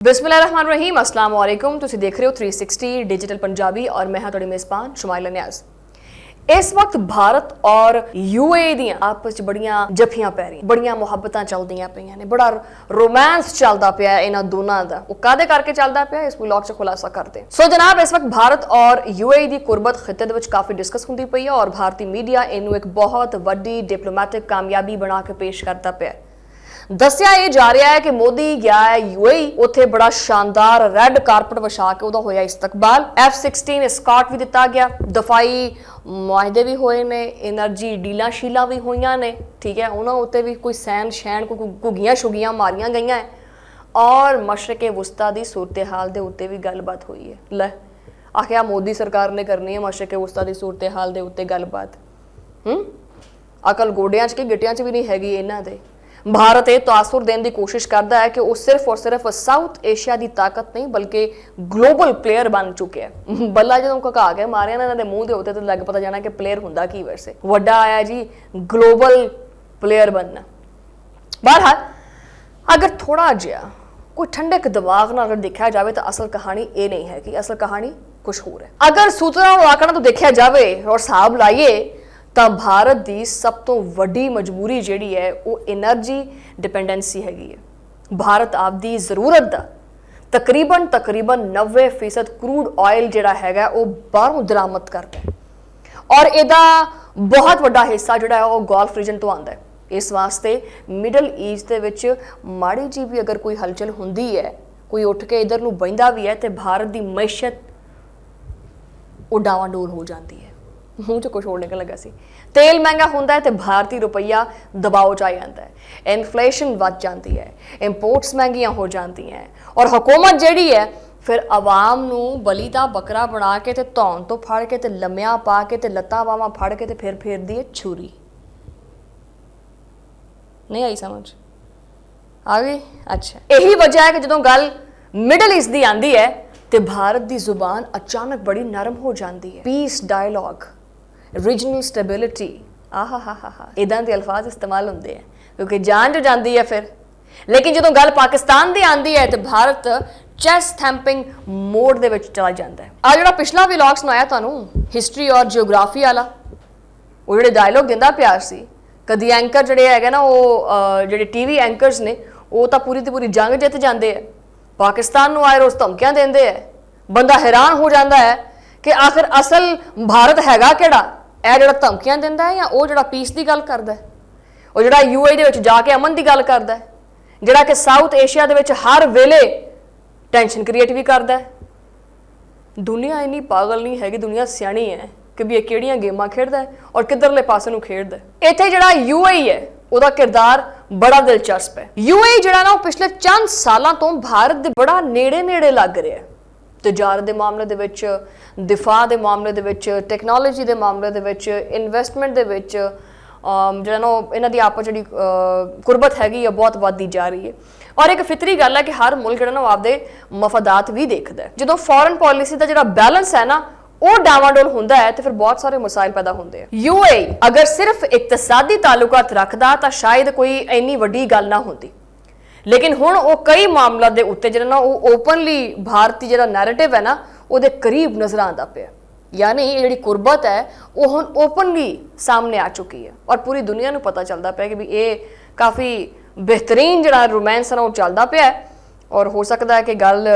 बिस्मिल्लाहिर्रहमानिर्रहीम अस्सलाम वालेकुम। तुसी देख रहे हो 360 डिजिटल पंजाबी और मैं हाँ तुहाडी मेज़बान शुमाइला नियाज़। इस वक्त भारत और यूएई दी आपस च बड़ियां जफियां पै रही, बड़ियां मुहब्बतां चलदियां पईयां ने, बड़ा रोमांस चलदा पिया इन्हां दोनां दा। वो कादे करके चलदा पिया इस व्लॉग च खुलासा करते। सो जनाब, इस वक्त भारत और यूएई दी कुर्बत खिते दे विच काफ़ी डिस्कस हुंदी पई है और भारतीय मीडिया इनू एक बहुत वड्डी डिप्लोमैटिक कामयाबी बना के पेश करता पिया। दस्सिया यह जा रहा है कि मोदी गया है यूएई, उत्थे बड़ा शानदार रैड कारपट विछा के उहदा होया इस्तकबाल। F-16 स्कॉट भी दिता गया, दफाई मुआहदे भी होए ने, एनर्जी डीलां शीलां भी होईयां ने, ठीक है, उन्होंने उत्ते भी कोई सैन शैन कोई घुगियां शुगियां मारियां गईयां है और मशरक़े वुस्ता दी सूरत हाल दे उत्ते भी गलबात हुई है। लै आखिया मोदी सरकार ने करनी है मशरक़े वुस्ता दी सूरत हाल दे उत्ते गलबात। अकल गोडियां च कि गिटियां च भी नहीं हैगी इन्हां दे। भारत ये तासुर देने की कोशिश करता है कि वो सिर्फ और सिर्फ साउथ एशिया की ताकत नहीं बल्कि ग्लोबल प्लेयर बन चुके हैं। बल्ला जो घा के मारिया ना इन्होंने मूँह के उत्ते तो लग पता जाना कि प्लेयर होंदा की वैसे वड्डा आया जी ग्लोबल प्लेयर बनना। बहरहाल अगर थोड़ा जिहा कोई ठंडे दिमाग नाल अगर देखा जाए तो असल कहानी ये नहीं है कि असल कहानी कुछ होर है। अगर सूत्रों और आंकड़ों तो देखा जाए और हिसाब लाइए तो भारत की सब तो वड्डी मजबूरी जिहड़ी है वो एनर्जी डिपेंडेंसी हैगी है। भारत आपकी जरूरत का तकरीबन 90% क्रूड ऑयल जिहड़ा हैगा वो बाहरों दरामद करता है और इहदा बहुत वड्डा हिस्सा जिहड़ा है वो गल्फ रीजन तो आंदा है। इस वास्ते मिडल ईस्ट दे विच माड़ी जी भी अगर कोई हलचल हुंदी है, कोई उठ के इधर नूं बहिंदा भी है तो भारत की मैशत वो डावाडोल हो जाती है। मूँह च कुछ होर निकल लगा सी। तेल महंगा होंदा है तो भारतीय रुपया दबाव च आ जाता है, इन्फ्लेशन वध जाती है, इंपोर्ट्स महंगियां हो जाती हैं और हुकूमत जिहड़ी है फिर आवाम नूं बली दा बकरा बना के ते धौन तो फड़ के ते लम्मिया पा के ते लत्तां बावां फड़ के ते फिर फेरदी है छुरी। नहीं आई समझ आ गई? अच्छा, यही वजह है कि जदों गल मिडल ईस्ट दी आंदी है तो भारत की जुबान अचानक बड़ी नरम हो जाती है। पीस डायलॉग, रीजनल स्टेबिलिटी, इदां दे अल्फाज इस्तेमाल होंदे हैं क्योंकि जान जो जाती है फिर। लेकिन जो गल पाकिस्तान की आती है तो भारत चेस्ट थैंपिंग मोड दे विच चला जाता है। आ जो पिछला व्लॉग सुनाया तुहानूं हिस्टरी और जियोग्राफी वाला, वो जिहड़े डायलॉग दिंदा पिया सी, कदी एंकर जिहड़े हैगे ना वो जिहड़े टीवी एंकर्स ने वो तो पूरी दी पूरी जंग जित जाते हैं, पाकिस्तान नूं आए रोज़ धमकियां देंदे है। बंदा हैरान हो जाता है कि आखिर असल भारत हैगा किहड़ा, यह जिहड़ा धमकियां दिंदा है या वो जिहड़ा पीस की गल करदा है, वो जिहड़ा यूएई दे विच जाके अमन की गल करदा है, जिहड़ा कि साउथ एशिया दे विच हर वेले टेंशन क्रिएट भी करदा है। दुनिया इन्नी पागल नहीं हैगी, दुनिया सियाणी है कि भी ये किहड़ियां गेमां खेडदा है और किधरले पासे नूं खेडदा है। इत्थे जिहड़ा यूएई है ਉਹਦਾ किरदार बड़ा दिलचस्प है। यूएई जिहड़ा ना पिछले चंद सालों तो भारत दे बड़ा नेड़े नेड़े लग रहा है। तजारत के मामले दे विच, दिफा के मामले दे विच, टैक्नोलॉजी के मामले दे विच, इन्वेस्टमेंट के विच जिहड़ा ना इन्हां दी आपस जिहड़ी कुर्बत हैगी है बहुत वधदी जा रही है। और एक फितरी गल है कि हर मुल्क जिहड़ा ना आपदे मफादात भी देखदा है। जदों फॉरेन पॉलिसी का जिहड़ा बैलेंस है ना वो डावाडोल होंदा है तो फिर बहुत सारे मसाइल पैदा होंदे हैं। यूएई अगर सिर्फ इकतसादी ताल्लुकात रखदा तो शायद कोई इन्नी वड्डी गल ना होंदी, लेकिन हुण वो कई मामलों के उत्ते जिहड़ा ना वो ओपनली भारत जिहड़ा नैरेटिव है ना वो करीब नजर आंदा पिया। यानी ये जिहड़ी कुर्बत है वो हुण ओपनली सामने आ चुकी है और पूरी दुनिया नूं पता चलदा पिया कि भी ये काफ़ी बेहतरीन जिहड़ा रोमांस है ना वो चलदा पिया है और हो सकता है कि गल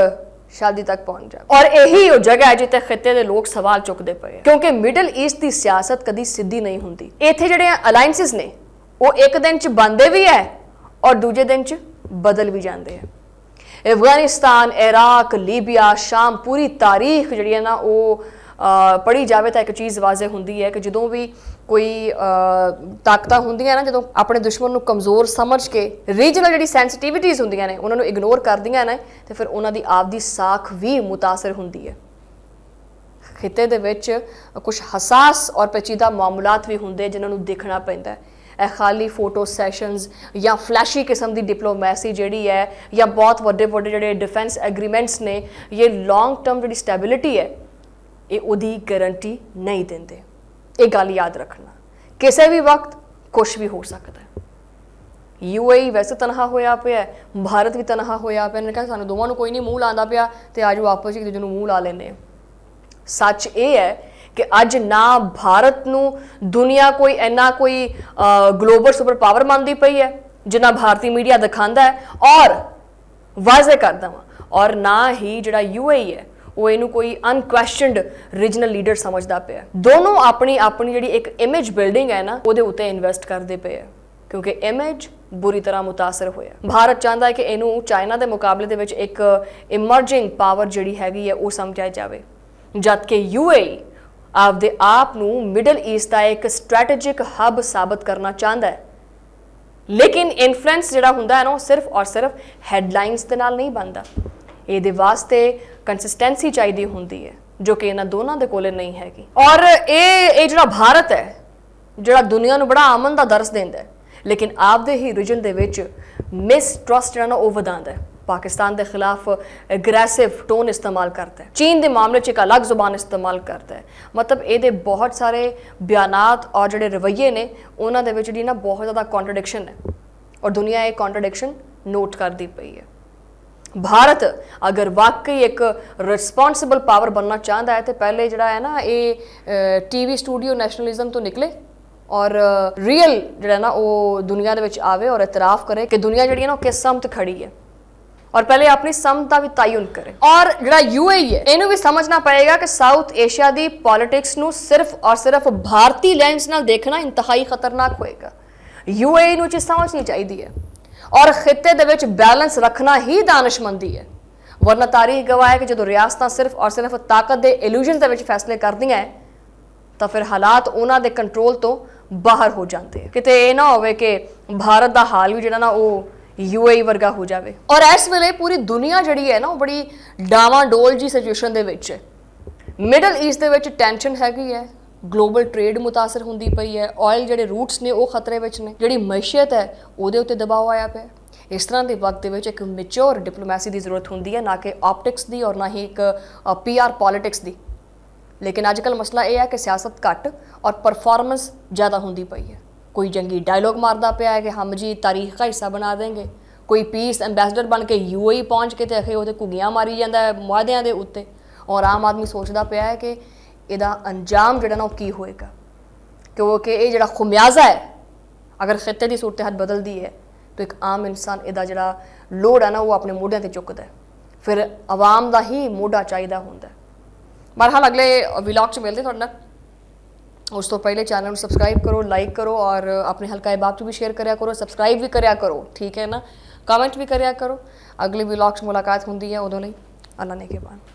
शादी तक पहुंच जाए। और यही वो जगह है जिते खिते के लोग सवाल चुकते पे, क्योंकि मिडल ईस्ट की सियासत कभी सीधी नहीं होंगी। इत्थे जिहड़े अलायंसिस ने वो एक दिन च बनते भी है और दूजे दिन च बदल भी जाते हैं। अफगानिस्तान, इराक, लीबिया, शाम, पूरी तारीख जिहड़ी है ना वो पढ़ी जाए तो एक चीज़ वाजे होंदी है कि जदों भी कोई ताकत होंदियां ना जदों अपने दुश्मन नूं कमज़ोर समझ के रीजनल जिहड़ी सेंसिटिविटीज़ होंदियां ने उन्होंने इग्नोर करदियां ने तो फिर उन्हां दी आपदी साख भी मुतासर होंदी है। खिते दे विच कुछ हसास और पेचीदा मामलात भी होंदे जिन्हां नूं देखना पैंदा है। खाली फोटो सैशनस या फ्लैशी किस्म की डिप्लोमैसी जिहड़ी है या बहुत वड्डे वड्डे जिहड़े डिफेंस एग्रीमेंट्स ने ये लॉन्ग टर्म जिहड़ी स्टैबिलिटी है ये उहदी गारंटी नहीं देंदे। ये गल याद रखना, किसी भी वक्त कुछ भी हो सकता है। यूएई वैसे तनहा होया पिया है, भारत भी तनहा होया पिया। कहा सानू दोवां नूं कोई नहीं मूँह लांदा पिया ते आजो आपस एक दूजे नूं मूँह ला लेंदे आ। सच ये है कि अज ना भारत नूं दुनिया कोई इन्ना कोई ग्लोबल सुपर पावर मानती पई है जिन्ना भारतीय मीडिया दिखाता है और वाजे करदा वा, और ना ही जिहड़ा यूएई है वो इनू कोई अनक्वेश्चनड रीजनल लीडर समझदा पिया। दोनों अपनी अपनी जिहड़ी एक इमेज बिल्डिंग है ना उहदे उत्ते इन्वेस्ट करदे पे है, क्योंकि इमेज बुरी तरह मुतासर होया। भारत चाहता है कि इनू चाइना के मुकाबले दे विच एक इमर्जिंग पावर जिहड़ी हैगी है वो समझाई जाए, जबकि यूएई आपदे आप नूं मिडल ईस्ट का एक स्ट्रैटेजिक हब साबित करना चाहता है। लेकिन इन्फ्लुएंस जिहड़ा हुंदा है ना सिर्फ और सिर्फ हैडलाइनस दे नाल नहीं बनता, ये वास्ते कंसिस्टेंसी चाहिदी हुंदी है जो कि इन्हां दोनों दे कोले नहीं हैगी। और ये जिहड़ा भारत है जिहड़ा दुनिया नूं बड़ा अमन दा दरस देंदा है, लेकिन आपदे ही रीजन दे विच मिसट्रस्ट जिहड़ा ना वो वधांदा है, पाकिस्तान के खिलाफ एग्रैसिव टोन इस्तेमाल करता है, चीन के मामले च एक अलग जुबान इस्तेमाल करता है। मतलब ये बहुत सारे बयानात और जोड़े रवैये ने उन्होंने जी ना बहुत ज़्यादा कॉन्ट्रडिक्शन है और दुनिया एक कॉन्ट्रडिक्शन नोट करती पई है। भारत अगर वाकई एक रिस्पॉन्सिबल पावर बनना चाहता है तो पहले जड़ा है ना ये टीवी स्टूडियो नैशनलिज्म तो निकले और रियल जड़ा ना वो दुनिया दे विच आवे और इतराफ़ करे कि दुनिया जी है ना किस समत खड़ी है और पहले अपनी समता भी तयन करे। और जड़ा यूएई है इनू भी समझना पड़ेगा कि साउथ एशिया की पॉलिटिक्स नू सिर्फ और सिर्फ भारतीय लेंस नाल देखना इंतहाई खतरनाक होएगा। यूएई नू चीज़ समझनी चाहिए है और खिते दे विच बैलेंस रखना ही दानिशमंदी है, वरना तारीख गवाह है कि जो रियासतां सिर्फ और सिर्फ ताकत के इल्यूजन दे विच फैसले करदियां हैं तो फिर हालात उन्हां दे कंट्रोल तो बाहर हो जाते हैं। किते ये ना होवे कि भारत का हाल भी जिहड़ा ना वो यूएई वर्गा हो जाए। और इस वेले पूरी दुनिया जिहड़ी है ना वो बड़ी डावाडोल जी सिचुएशन दे विच है। मिडल ईस्ट दे विच टेंशन हैगी है, ग्लोबल ट्रेड मुतासर होंदी पई है, ऑयल जिहड़े रूट्स ने वो खतरे विच ने, जिहड़ी मैशियत है उहदे उत्ते दबाव आया पिया। इस तरह के वक्त दे विच एक मैच्योर डिप्लोमैसी की जरूरत होंदी है, ना कि ऑप्टिक्स की और ना ही एक पीआर पॉलिटिक्स की। लेकिन अजकल मसला यह है कि सियासत घट और परफॉर्मेंस ज़्यादा होंदी पई है। कोई जंगी डायलॉग मारदा पिया है कि हम जी तारीख का हिस्सा बना देंगे, कोई पीस एंबेसडर बन के यूएई पहुँच के आखे वो घुगियां मारी जाता है मुआहदियां दे उत्ते, और आम आदमी सोचता पिया है कि इसका अंजाम जो ना की होएगा, क्योंकि ये जो खुमियाजा है अगर खिते की सूरत हाल बदलती है तो एक आम इंसान इसका जो लोड है ना वो अपने मोढ़ियां ते चुकता है, फिर आवाम का ही मोढ़ा चाहिए होंदा है। बहरहाल अगले व्लॉग च मिलते थोड़े नाल। उस तो पहले चैनल को सब्सक्राइब करो, लाइक करो और अपने हल्का अहबाब भी शेयर कराया करो, सब्सक्राइब भी कराया करो, ठीक है ना, कमेंट भी कराया करो। अगले व्लॉग च मुलाकात होंदी है, उदों लई अल्लाह ने के बाद।